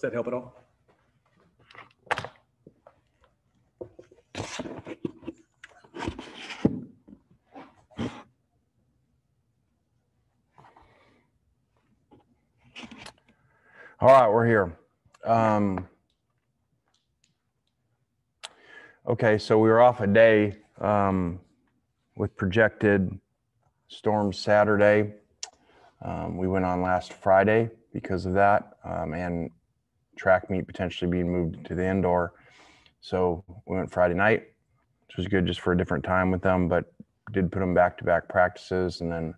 that help at all? All right, we're here. Okay, so we were off a day with projected storms Saturday. We went on last Friday because of that, and track meet potentially being moved to the indoor. So we went Friday night, which was good just for a different time with them, but did put them back-to-back practices and then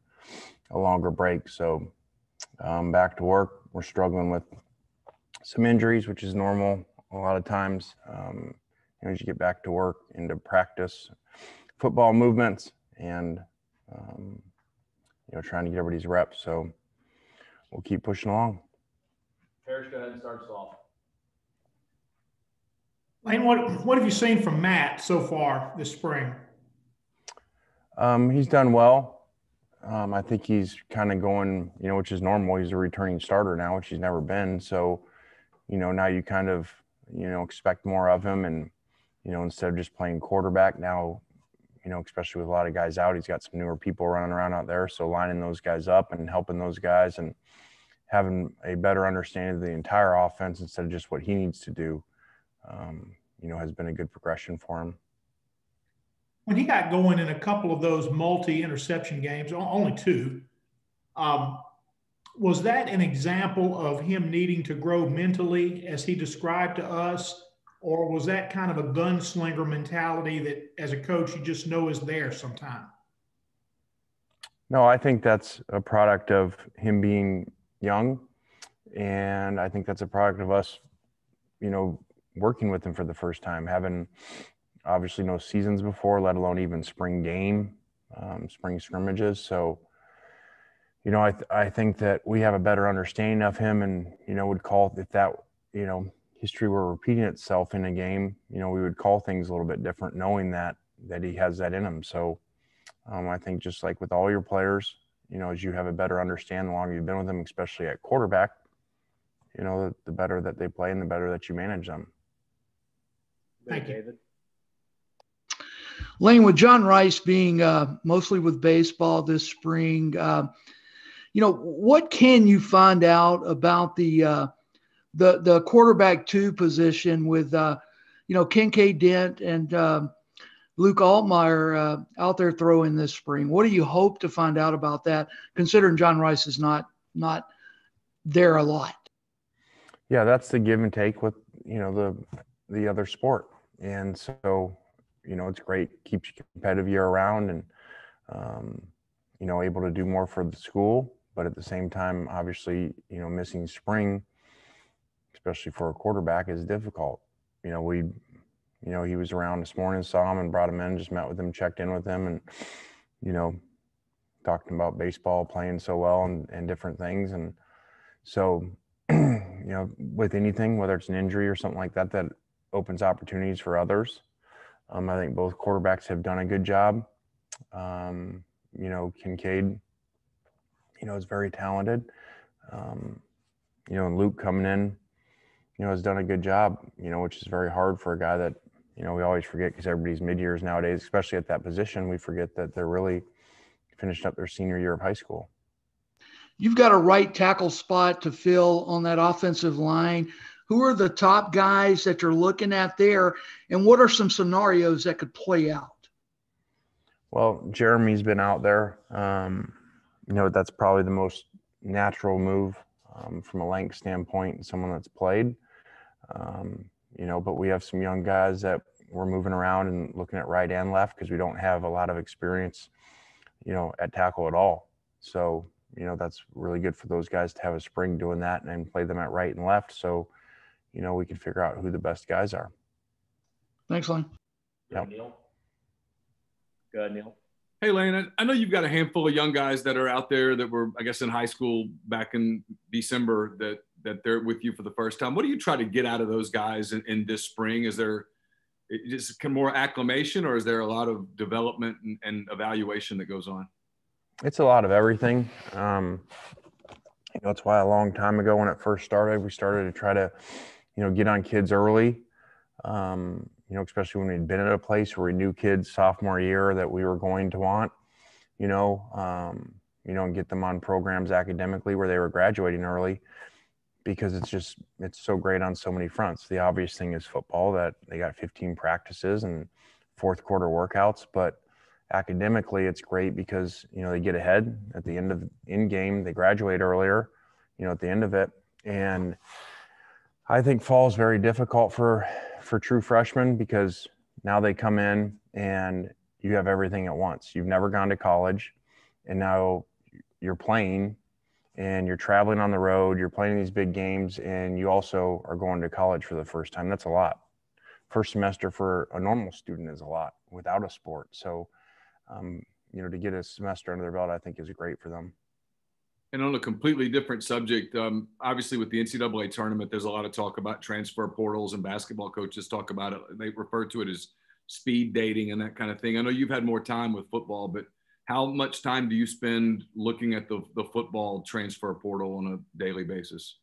a longer break. So back to work. We're struggling with some injuries, which is normal a lot of times. As you get back to work, into practice, football movements, and trying to get everybody's reps. So we'll keep pushing along. Parrish, go ahead and start us off. Lane, what have you seen from Matt so far this spring? He's done well. I think he's kind of going, which is normal. He's a returning starter now, which he's never been. So, now you kind of, expect more of him. And, instead of just playing quarterback now, especially with a lot of guys out, he's got some newer people running around out there. So lining those guys up and helping those guys and having a better understanding of the entire offense instead of just what he needs to do, has been a good progression for him. When he got going in a couple of those multi-interception games, only 2, was that an example of him needing to grow mentally as he described to us? Or was that kind of a gunslinger mentality that as a coach you just know is there sometime? No, I think that's a product of him being young. And I think that's a product of us, working with him for the first time, having obviously no seasons before, let alone even spring scrimmages. So, I think that we have a better understanding of him and, would call if that, history were repeating itself in a game, we would call things a little bit different, knowing that he has that in him. So I think just like with all your players, as you have a better understanding, the longer you've been with them, especially at quarterback, the better that they play and the better that you manage them. Thank you, David. Lane, with John Rice being mostly with baseball this spring, what can you find out about the quarterback 2 position with, Kincaid Dent and Luke Altmaier out there throwing this spring? What do you hope to find out about that, considering John Rice is not there a lot? Yeah, that's the give and take with, the other sport. And so, it's great, keeps you competitive year round and, able to do more for the school. But at the same time, obviously, missing spring, especially for a quarterback, is difficult. He was around this morning, saw him and brought him in, just met with him, checked in with him, and, talking about baseball, playing so well and different things. And so, with anything, whether it's an injury or something like that, that opens opportunities for others. I think both quarterbacks have done a good job. Kincaid, is very talented. And Luke coming in, has done a good job, which is very hard for a guy that, we always forget because everybody's mid-years nowadays, especially at that position. We forget that they're really finished up their senior year of high school. You've got a right tackle spot to fill on that offensive line. Who are the top guys that you're looking at there, and what are some scenarios that could play out? Well, Jeremy's been out there. That's probably the most natural move from a length standpoint, someone that's played. But we have some young guys that we're moving around and looking at right and left because we don't have a lot of experience, at tackle at all. So, that's really good for those guys to have a spring doing that and play them at right and left. So, we can figure out who the best guys are. Thanks, Lane. Yep. Neil. Go ahead, Neil. Hey, Lane, I know you've got a handful of young guys that are out there that were, I guess, in high school back in December that they're with you for the first time. What do you try to get out of those guys in this spring? Is there just more acclimation, or is there a lot of development and evaluation that goes on? It's a lot of everything. It's why a long time ago when it first started, we started to try to, get on kids early. Especially when we'd been at a place where we knew kids sophomore year that we were going to want, and get them on programs academically where they were graduating early, because it's so great on so many fronts. The obvious thing is football, that they got 15 practices and fourth quarter workouts, but academically it's great because, they get ahead at the end of in game, they graduate earlier, at the end of it. And I think fall is very difficult for true freshmen, because now they come in and you have everything at once. You've never gone to college, and now you're playing and you're traveling on the road, you're playing these big games, and you also are going to college for the first time. That's a lot. First semester for a normal student is a lot without a sport. So, to get a semester under their belt, I think is great for them. And on a completely different subject, obviously with the NCAA tournament, there's a lot of talk about transfer portals, and basketball coaches talk about it. They refer to it as speed dating and that kind of thing. I know you've had more time with football, but how much time do you spend looking at the football transfer portal on a daily basis?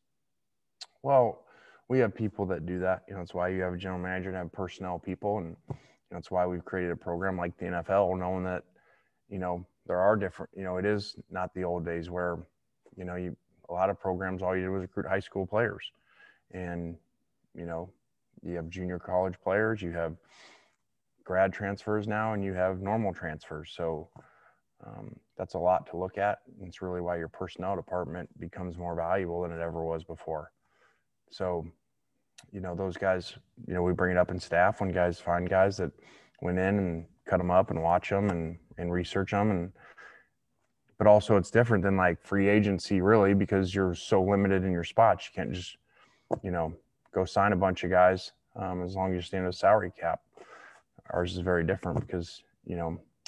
Well, we have people that do that. It's why you have a general manager and have personnel people. And it's why we've created a program like the NFL, knowing that, there are different, it is not the old days where, a lot of programs, all you did was recruit high school players. And, you have junior college players, you have grad transfers now, and you have normal transfers. So that's a lot to look at. And it's really why your personnel department becomes more valuable than it ever was before. So, those guys, we bring it up in staff when guys find guys that went in and cut them up and watch them and research them. But also it's different than like free agency, really, because you're so limited in your spots. You can't just, go sign a bunch of guys as long as you stay in a salary cap. Ours is very different because,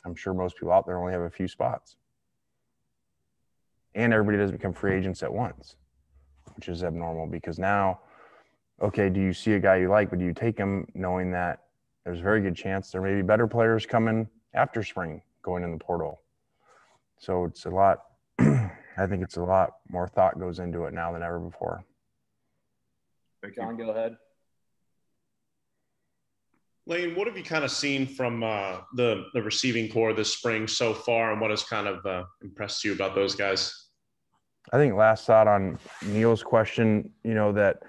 I'm sure most people out there only have a few spots. And everybody doesn't become free agents at once, which is abnormal, because now, okay, do you see a guy you like, but do you take him knowing that there's a very good chance there may be better players coming after spring going in the portal? So it's a lot, I think it's a lot more thought goes into it now than ever before. Thank you. John, go ahead. Lane, what have you kind of seen from the receiving core this spring so far, and what has kind of impressed you about those guys? I think last thought on Neil's question, that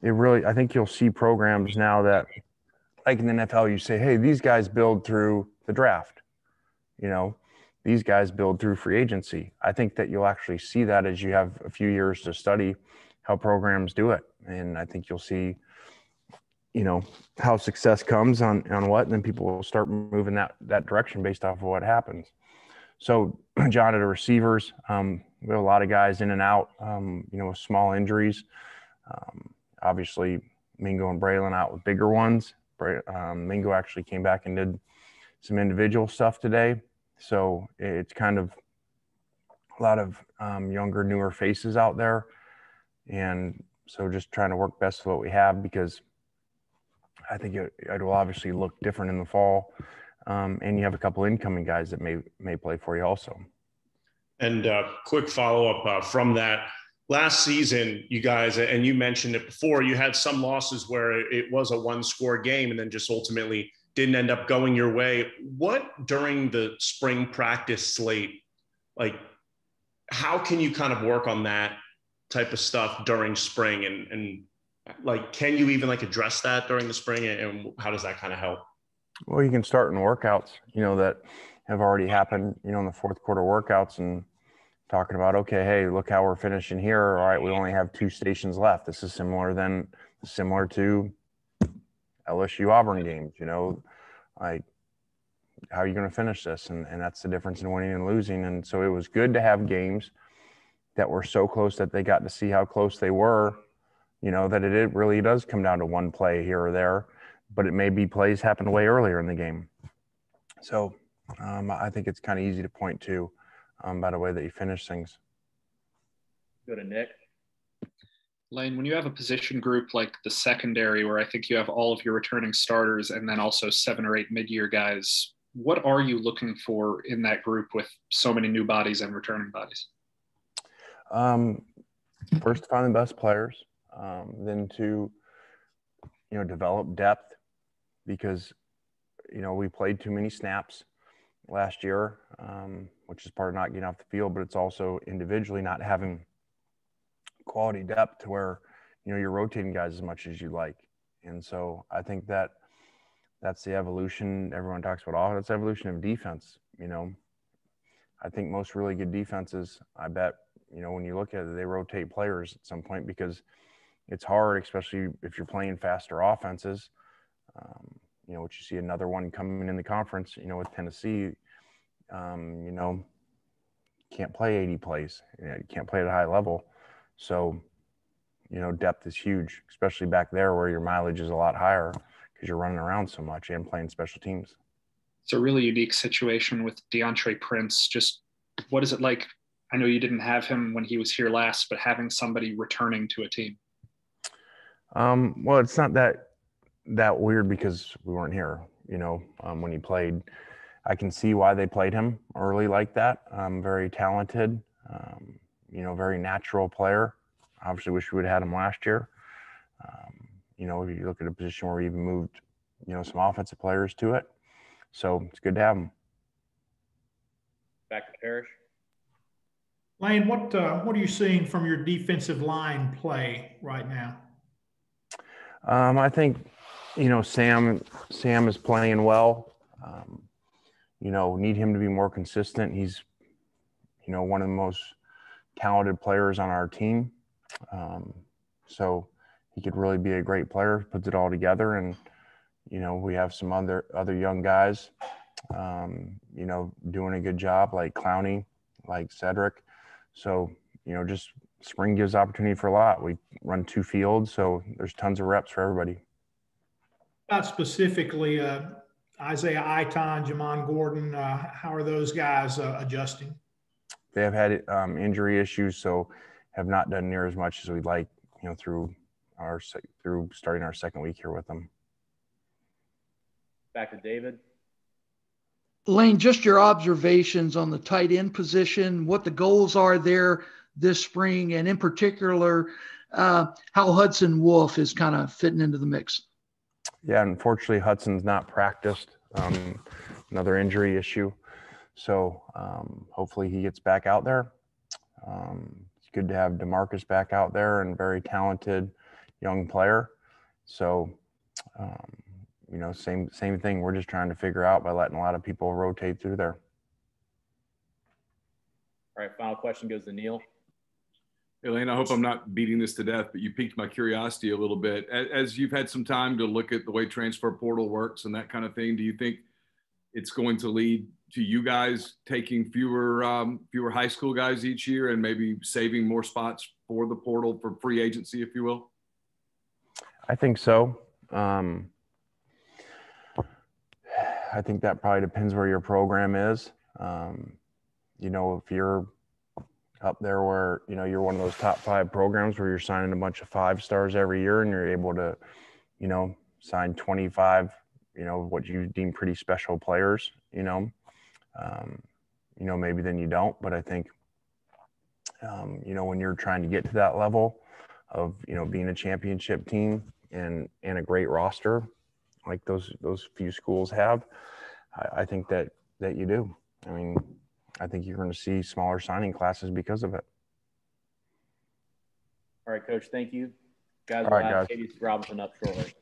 it really, I think you'll see programs now that, like in the NFL, you say, hey, these guys build through the draft, these guys build through free agency. I think that you'll actually see that as you have a few years to study how programs do it. And I think you'll see, how success comes on what, and then people will start moving that direction based off of what happens. So, John, at the receivers, we have a lot of guys in and out, with small injuries. Obviously, Mingo and Braylon out with bigger ones. Mingo actually came back and did some individual stuff today. So it's kind of a lot of younger, newer faces out there. And so just trying to work best with what we have, because I think it will obviously look different in the fall. And you have a couple incoming guys that may play for you also. And quick follow-up from that. Last season, you guys, and you mentioned it before, you had some losses where it was a one-score game and then just ultimately didn't end up going your way. What, during the spring practice slate, like, how can you kind of work on that type of stuff during spring? And like, can you even like address that during the spring, and how does that kind of help? Well, you can start in workouts, that have already happened, in the fourth quarter workouts, and talking about, okay, hey, look how we're finishing here. All right, we only have 2 stations left. This is similar to LSU Auburn games, like, how are you going to finish this? And that's the difference in winning and losing. And so it was good to have games that were so close that they got to see how close they were, that it really does come down to one play here or there, but it may be plays happen way earlier in the game. So I think it's kind of easy to point to by the way that you finish things. Go to Nick. Lane, when you have a position group like the secondary, where I think you have all of your returning starters and then also 7 or 8 mid-year guys what are you looking for in that group with so many new bodies and returning bodies? First, to find the best players, then to, develop depth, because, we played too many snaps last year, which is part of not getting off the field, but it's also individually not having quality depth to where, you're rotating guys as much as you like. And so I think that's the evolution. Everyone talks about offense, evolution of defense. I think most really good defenses, I bet, when you look at it, they rotate players at some point, because it's hard, especially if you're playing faster offenses. Which you see another one coming in the conference, with Tennessee, can't play 80 plays. You can't play at a high level. So, depth is huge, especially back there where your mileage is a lot higher because you're running around so much and playing special teams. It's a really unique situation with Deandre Prince. Just what is it like? I know you didn't have him when he was here last, but having somebody returning to a team. Well, it's not that weird because we weren't here, when he played. I can see why they played him early like that. Very talented, very natural player. Obviously wish we would have had him last year. If you look at a position where we even moved, some offensive players to it. So it's good to have him. Back to Parrish. Lane, what are you seeing from your defensive line play right now? I think, Sam is playing well. Need him to be more consistent. He's, one of the most talented players on our team. So he could really be a great player, puts it all together. And, we have some other young guys, doing a good job, like Clowney, like Cedric. So, just spring gives opportunity for a lot. We run 2 fields, so there's tons of reps for everybody. Not specifically, Isaiah Iton, Jamon Gordon, how are those guys adjusting? They have had injury issues, so have not done near as much as we'd like, through starting our second week here with them. Back to David. Lane, just your observations on the tight end position, what the goals are there this spring, and in particular, how Hudson Wolf is kind of fitting into the mix. Yeah, unfortunately, Hudson's not practiced. Another injury issue. So hopefully he gets back out there. It's good to have DeMarcus back out there, and very talented young player. So, same thing. We're just trying to figure out by letting a lot of people rotate through there. All right, final question goes to Neil. Elaine, I hope I'm not beating this to death, but you piqued my curiosity a little bit. As you've had some time to look at the way transfer portal works and that kind of thing, do you think it's going to lead to you guys taking fewer high school guys each year and maybe saving more spots for the portal for free agency, if you will? I think so. I think that probably depends where your program is. If you're up there where, you're one of those top 5 programs where you're signing a bunch of 5 stars every year and you're able to, sign 25, what you deem pretty special players, maybe then you don't. But I think, when you're trying to get to that level of, being a championship team and a great roster like those few schools have, I think that you do. I mean, I think you're going to see smaller signing classes because of it. All right, Coach, thank you. Guys, All we'll right, have guys. Katie Robinson up shortly.